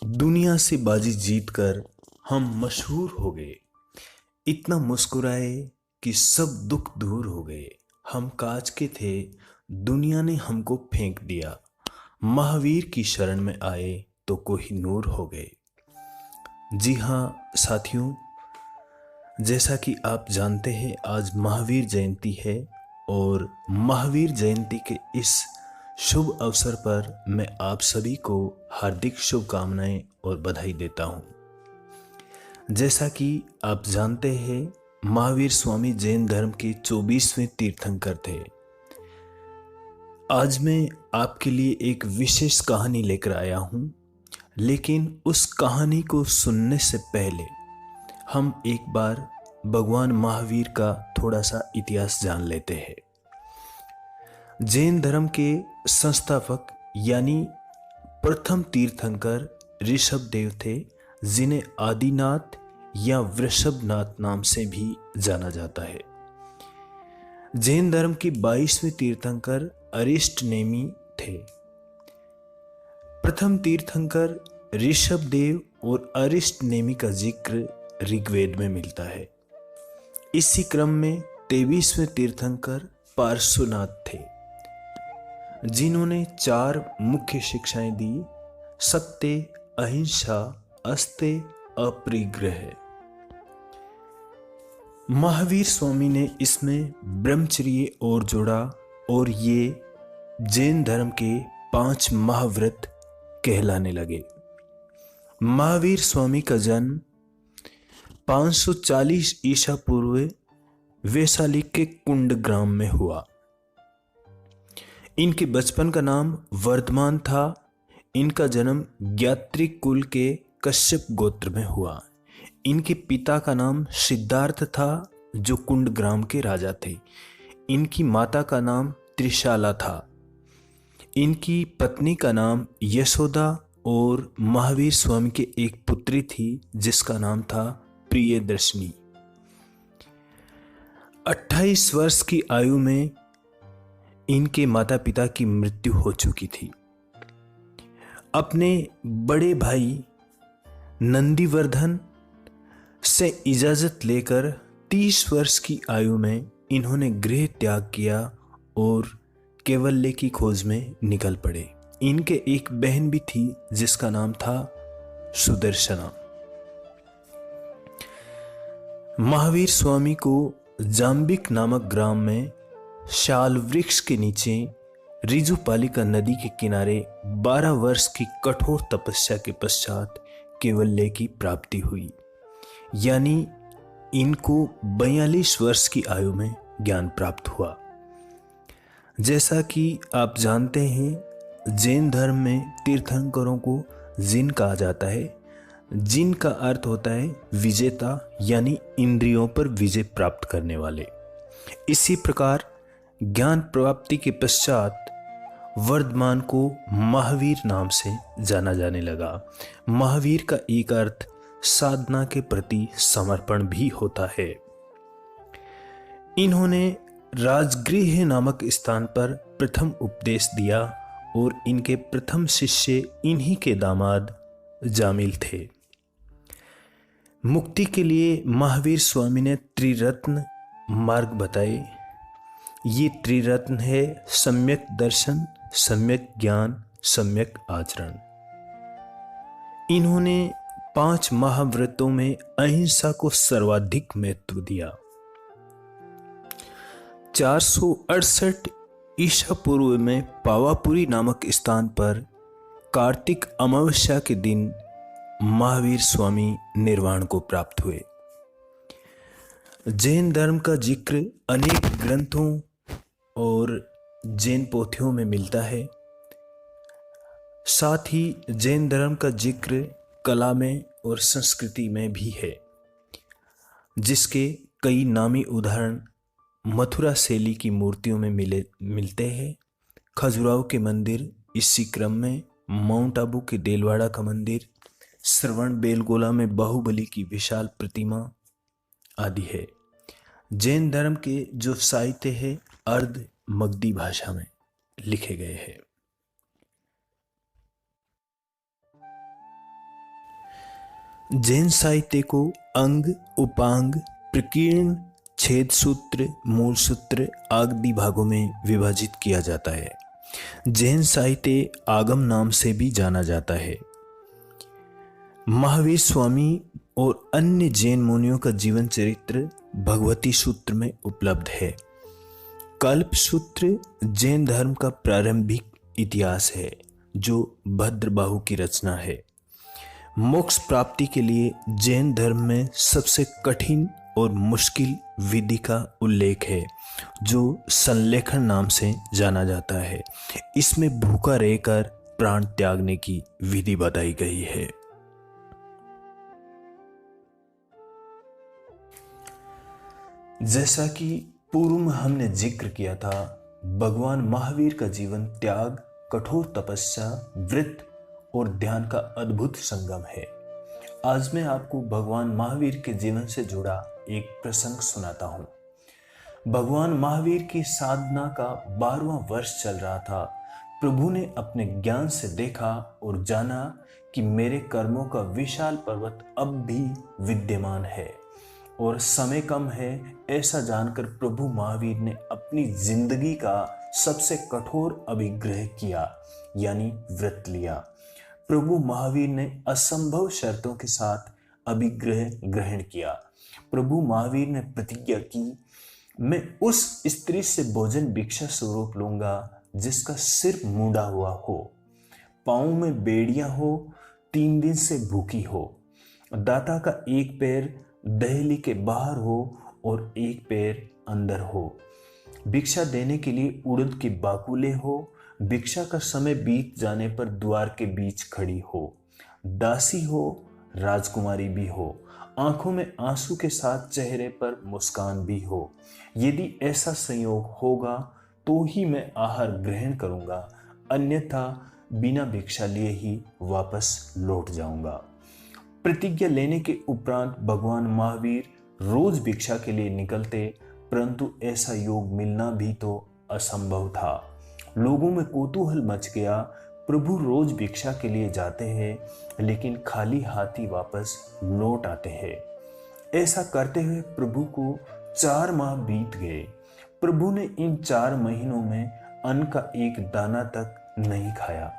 दुनिया से बाजी जीतकर हम मशहूर हो गए। इतना मुस्कुराए कि सब दुख दूर हो गए। हम कांच के थे, दुनिया ने हमको फेंक दिया। महावीर की शरण में आए तो कोहिनूर हो गए। जी हाँ साथियों, जैसा कि आप जानते हैं आज महावीर जयंती है और महावीर जयंती के इस शुभ अवसर पर मैं आप सभी को हार्दिक शुभकामनाएं और बधाई देता हूं। जैसा कि आप जानते हैं महावीर स्वामी जैन धर्म के 24वें तीर्थंकर थे। आज मैं आपके लिए एक विशेष कहानी लेकर आया हूं, लेकिन उस कहानी को सुनने से पहले हम एक बार भगवान महावीर का थोड़ा सा इतिहास जान लेते हैं। जैन धर्म के संस्थापक यानी प्रथम तीर्थंकर ऋषभ देव थे, जिन्हें आदिनाथ या वृषभनाथ नाम से भी जाना जाता है। जैन धर्म के 22वें तीर्थंकर अरिष्ट नेमि थे। प्रथम तीर्थंकर ऋषभ देव और अरिष्ट नेमि का जिक्र ऋग्वेद में मिलता है। इसी क्रम में 23वें तीर्थंकर पार्श्वनाथ थे, जिन्होंने 4 मुख्य शिक्षाएं दी: सत्य, अहिंसा, अस्तेय, अपरिग्रह। महावीर स्वामी ने इसमें ब्रह्मचर्य और जोड़ा और ये जैन धर्म के 5 महाव्रत कहलाने लगे। महावीर स्वामी का जन्म 540 ईसा पूर्व वैशाली के कुंड ग्राम में हुआ। इनके बचपन का नाम वर्धमान था। इनका जन्म ज्ञात्रिक कुल के कश्यप गोत्र में हुआ। इनके पिता का नाम सिद्धार्थ था, जो कुंड ग्राम के राजा थे। इनकी माता का नाम त्रिशाला था। इनकी पत्नी का नाम यशोदा और महावीर स्वामी के एक पुत्री थी जिसका नाम था प्रियदर्शनी। 28 वर्ष की आयु में इनके माता पिता की मृत्यु हो चुकी थी। अपने बड़े भाई नंदीवर्धन से इजाजत लेकर 30 वर्ष की आयु में इन्होंने गृह त्याग किया और कैवल्य की खोज में निकल पड़े। इनके एक बहन भी थी जिसका नाम था सुदर्शना। महावीर स्वामी को जाम्बिक नामक ग्राम में शाल वृक्ष के नीचे ऋजुपालिका नदी के किनारे 12 वर्ष की कठोर तपस्या के पश्चात कैवल्य की प्राप्ति हुई। यानी इनको 42 वर्ष की आयु में ज्ञान प्राप्त हुआ। जैसा कि आप जानते हैं जैन धर्म में तीर्थंकरों को जिन कहा जाता है। जिन का अर्थ होता है विजेता, यानी इंद्रियों पर विजय प्राप्त करने वाले। इसी प्रकार ज्ञान प्राप्ति के पश्चात वर्धमान को महावीर नाम से जाना जाने लगा। महावीर का एक अर्थ साधना के प्रति समर्पण भी होता है। इन्होंने राजगृह नामक स्थान पर प्रथम उपदेश दिया और इनके प्रथम शिष्य इन्हीं के दामाद जामिल थे। मुक्ति के लिए महावीर स्वामी ने त्रिरत्न मार्ग बताए। ये त्रिरत्न है सम्यक दर्शन, सम्यक ज्ञान, सम्यक आचरण। इन्होंने 5 महाव्रतों में अहिंसा को सर्वाधिक महत्व दिया। 468 ईसा पूर्व में पावापुरी नामक स्थान पर कार्तिक अमावस्या के दिन महावीर स्वामी निर्वाण को प्राप्त हुए। जैन धर्म का जिक्र अनेक ग्रंथों और जैन पोथियों में मिलता है। साथ ही जैन धर्म का जिक्र कला में और संस्कृति में भी है, जिसके कई नामी उदाहरण मथुरा शैली की मूर्तियों में मिलते हैं। खजुराहो के मंदिर, इसी क्रम में माउंट आबू के देलवाड़ा का मंदिर, श्रवण बेलगोला में बाहुबली की विशाल प्रतिमा आदि है। जैन धर्म के जो साहित्य है अर्ध मगधी भाषा में लिखे गए हैं। जैन साहित्य को अंग, उपांग, प्रकीर्ण, छेद सूत्र, मूल सूत्र आदि भागों में विभाजित किया जाता है। जैन साहित्य आगम नाम से भी जाना जाता है। महावीर स्वामी और अन्य जैन मुनियों का जीवन चरित्र भगवती सूत्र में उपलब्ध है। कल्प सूत्र जैन धर्म का प्रारंभिक इतिहास है, जो भद्रबाहु की रचना है। मोक्ष प्राप्ति के लिए जैन धर्म में सबसे कठिन और मुश्किल विधि का उल्लेख है, जो संलेखन नाम से जाना जाता है। इसमें भूखा रहकर प्राण त्यागने की विधि बताई गई है। जैसा कि पूर्व में हमने जिक्र किया था, भगवान महावीर का जीवन त्याग, कठोर तपस्या, व्रत और ध्यान का अद्भुत संगम है। आज मैं आपको भगवान महावीर के जीवन से जुड़ा एक प्रसंग सुनाता हूँ। भगवान महावीर की साधना का 12वां वर्ष चल रहा था। प्रभु ने अपने ज्ञान से देखा और जाना कि मेरे कर्मों का विशाल पर्वत अब भी विद्यमान है और समय कम है। ऐसा जानकर प्रभु महावीर ने अपनी जिंदगी का सबसे कठोर अभिग्रह किया, यानी व्रत लिया। प्रभु महावीर ने असंभव शर्तों के साथ अभिग्रह ग्रहण किया। प्रभु महावीर ने प्रतिज्ञा की, मैं उस स्त्री से भोजन भिक्षा स्वरूप लूंगा जिसका सिर मुंडा हुआ हो, पांव में बेड़ियां हो, 3 दिन से भूखी हो, दाता का एक पैर दहली के बाहर हो और एक पैर अंदर हो, भिक्षा देने के लिए उड़द की बाकुले हो, भिक्षा का समय बीत जाने पर द्वार के बीच खड़ी हो, दासी हो, राजकुमारी भी हो, आंखों में आंसू के साथ चेहरे पर मुस्कान भी हो। यदि ऐसा संयोग होगा तो ही मैं आहार ग्रहण करूंगा, अन्यथा बिना भिक्षा लिए ही वापस लौट जाऊंगा। प्रतिज्ञा लेने के उपरांत भगवान महावीर रोज भिक्षा के लिए निकलते, परंतु ऐसा योग मिलना भी तो असंभव था। लोगों में कौतूहल मच गया। प्रभु रोज भिक्षा के लिए जाते हैं, लेकिन खाली हाथ ही वापस लौट आते हैं। ऐसा करते हुए प्रभु को 4 माह बीत गए। प्रभु ने इन 4 महीनों में अन्न का एक दाना तक नहीं खाया।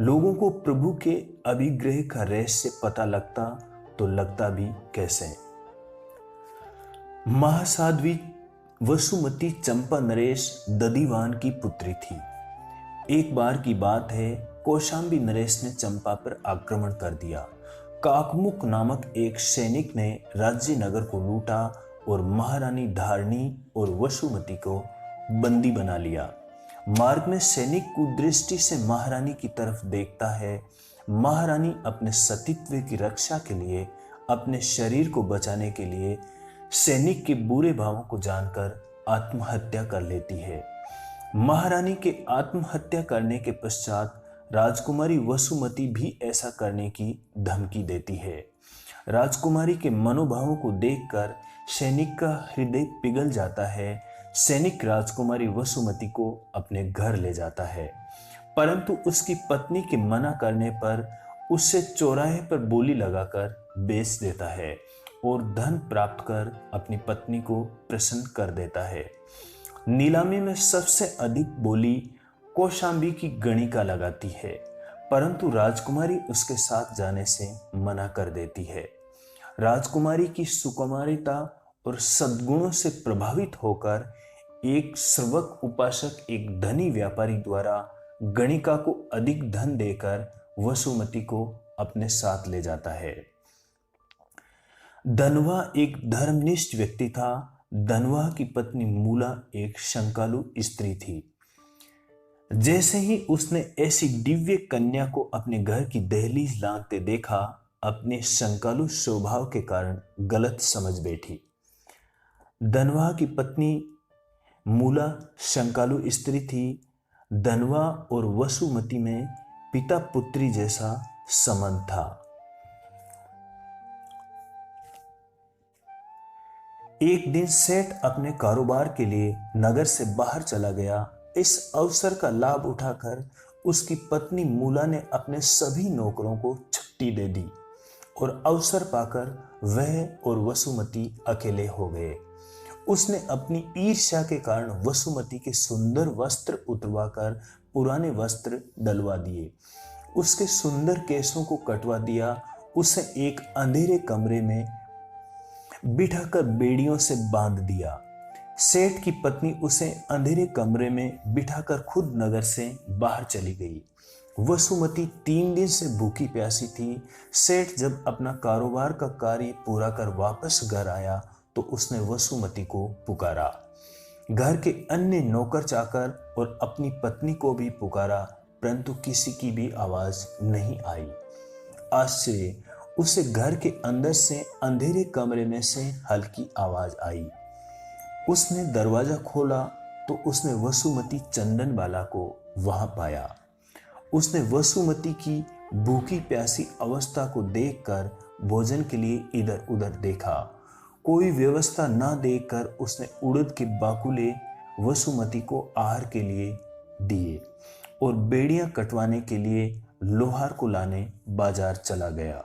लोगों को प्रभु के अभिग्रह का रहस्य पता लगता तो लगता भी कैसे। महासाध्वी वसुमती चंपा नरेश दधिवान की पुत्री थी। एक बार की बात है, कौशांबी नरेश ने चंपा पर आक्रमण कर दिया। काकमुक नामक एक सैनिक ने राज्य नगर को लूटा और महारानी धारणी और वसुमती को बंदी बना लिया। मार्ग में सैनिक कुदृष्टि से महारानी की तरफ देखता है। महारानी अपने सतीत्व की रक्षा के लिए, अपने शरीर को बचाने के लिए सैनिक के बुरे भावों को जानकर आत्महत्या कर लेती है। महारानी के आत्महत्या करने के पश्चात राजकुमारी वसुमती भी ऐसा करने की धमकी देती है। राजकुमारी के मनोभावों को देखकर सैनिक का हृदय पिघल जाता है। सैनिक राजकुमारी वसुमती को अपने घर ले जाता है, परंतु उसकी पत्नी के मना करने पर उससे चौराहे पर बोली लगाकर बेच देता है और धन प्राप्त कर अपनी पत्नी को प्रसन्न कर देता है। नीलामी में सबसे अधिक बोली कौशांबी की गणिका लगाती है, परंतु राजकुमारी उसके साथ जाने से मना कर देती है। राजकुमारी की सुकुमारिता और सद्गुणों से प्रभावित होकर एक श्रवक उपासक एक धनी व्यापारी द्वारा गणिका को अधिक धन देकर वसुमती को अपने साथ ले जाता है। धनवा एक धर्मनिष्ठ व्यक्ति था। धनवा की पत्नी मूला एक शंकालु स्त्री थी। जैसे ही उसने ऐसी दिव्य कन्या को अपने घर की दहलीज लांघते देखा, अपने शंकालु स्वभाव के कारण गलत समझ बैठी। धनवा की पत्नी मूला शंकालु स्त्री थी। धनवा और वसुमती में पिता पुत्री जैसा संबंध था। एक दिन सेठ अपने कारोबार के लिए नगर से बाहर चला गया। इस अवसर का लाभ उठाकर उसकी पत्नी मूला ने अपने सभी नौकरों को छुट्टी दे दी और अवसर पाकर वह और वसुमती अकेले हो गए। उसने अपनी ईर्ष्या के कारण वसुमती के सुंदर वस्त्र उतरवाकर पुराने वस्त्र डलवा दिए, उसके सुंदर केसों को कटवा दिया, उसे एक अंधेरे कमरे में बिठाकर बेड़ियों से बांध दिया। सेठ की पत्नी उसे अंधेरे कमरे में बिठाकर खुद नगर से बाहर चली गई। वसुमती 3 दिन से भूखी प्यासी थी। सेठ जब अपना कारोबार का कार्य पूरा कर वापस घर आया तो उसने वसुमती को पुकारा। घर के अन्य नौकर चाकर और अपनी पत्नी को भी पुकारा, परंतु किसी की भी आवाज नहीं आई। आश्चर्य, उसे घर के अंदर से अंधेरे कमरे में से हल्की आवाज आई। उसने दरवाजा खोला तो उसने वसुमती चंदनबाला को वहां पाया। उसने वसुमती की भूखी प्यासी अवस्था को देखकर भोजन के लिए इधर उधर देखा। कोई व्यवस्था न देखकर उसने उड़द के बाकुले वसुमती को आहार के लिए दिए और बेड़ियां कटवाने के लिए लोहार को लाने बाजार चला गया।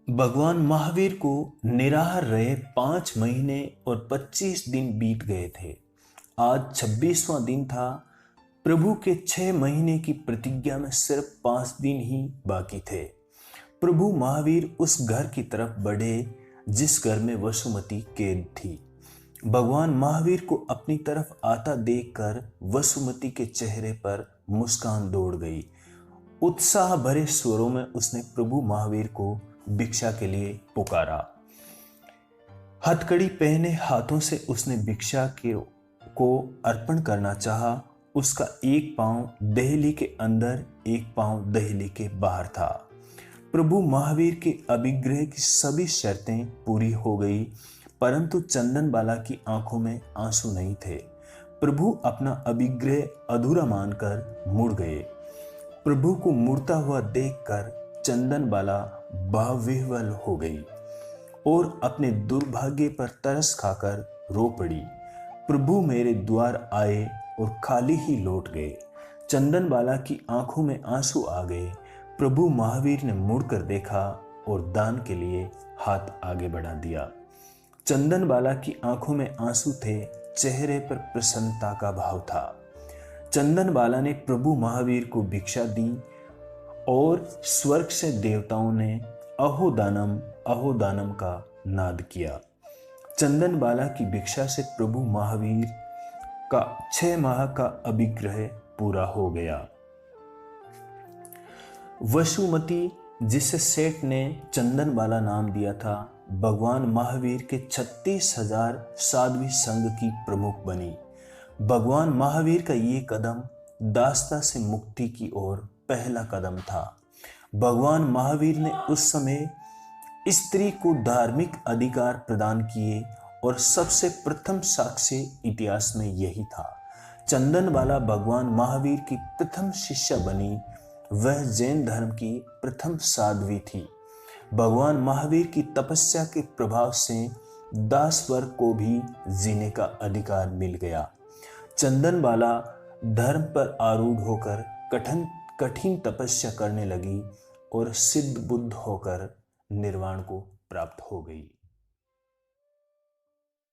भगवान महावीर को निराहार रहे 5 महीने और 25 दिन बीत गए थे। आज 26वां दिन था। प्रभु के 6 महीने की प्रतिज्ञा में सिर्फ 5 दिन ही बाकी थे। प्रभु महावीर उस घर की तरफ बढ़े जिस घर में वसुमती कैद थी। भगवान महावीर को अपनी तरफ आता देखकर वसुमती के चेहरे पर मुस्कान दौड़ गई। उत्साह भरे स्वरों में उसने प्रभु महावीर को भिक्षा के लिए पुकारा। हथकड़ी पहने हाथों से उसने भिक्षा को अर्पण करना चाहा। उसका एक पांव दहली के अंदर, एक पांव दहली के बाहर था। प्रभु महावीर के अभिग्रह की सभी शर्तें पूरी हो गई, परंतु चंदनबाला की आंखों में आंसू नहीं थे। प्रभु अपना अभिग्रह अधूरा मानकर मुड़ गए। प्रभु को मुड़ता हुआ देखकर चंदनबाला भावविह्वल हो गई और अपने दुर्भाग्य पर तरस खाकर रो पड़ी। प्रभु मेरे द्वार आए और खाली ही लौट गए। चंदनबाला की आंखों में आंसू आ गए। प्रभु महावीर ने मुड़कर देखा और दान के लिए हाथ आगे बढ़ा दिया। चंदनबाला की आंखों में आंसू थे, चेहरे पर प्रसन्नता का भाव था। चंदनबाला ने प्रभु महावीर को भिक्षा दी और स्वर्ग से देवताओं ने अहो दानम का नाद किया। चंदनबाला की भिक्षा से प्रभु महावीर का 6 माह का अभिग्रह पूरा हो गया। वसुमती, जिसे सेठ ने चंदनबाला नाम दिया था, भगवान महावीर के 36,000 साध्वी संघ की प्रमुख बनी। भगवान महावीर का ये कदम दासता से मुक्ति की ओर पहला कदम था। भगवान महावीर ने उस समय स्त्री को धार्मिक अधिकार प्रदान किए और सबसे प्रथम साक्ष्य इतिहास में यही था। चंदनबाला भगवान महावीर की प्रथम शिष्या बनी। वह जैन धर्म की प्रथम साध्वी थी। भगवान महावीर की तपस्या के प्रभाव से दास वर्ग को भी जीने का अधिकार मिल गया। चंदनबाला धर्म पर आरूढ़ होकर कठिन तपस्या करने लगी और सिद्ध बुद्ध होकर निर्वाण को प्राप्त हो गई।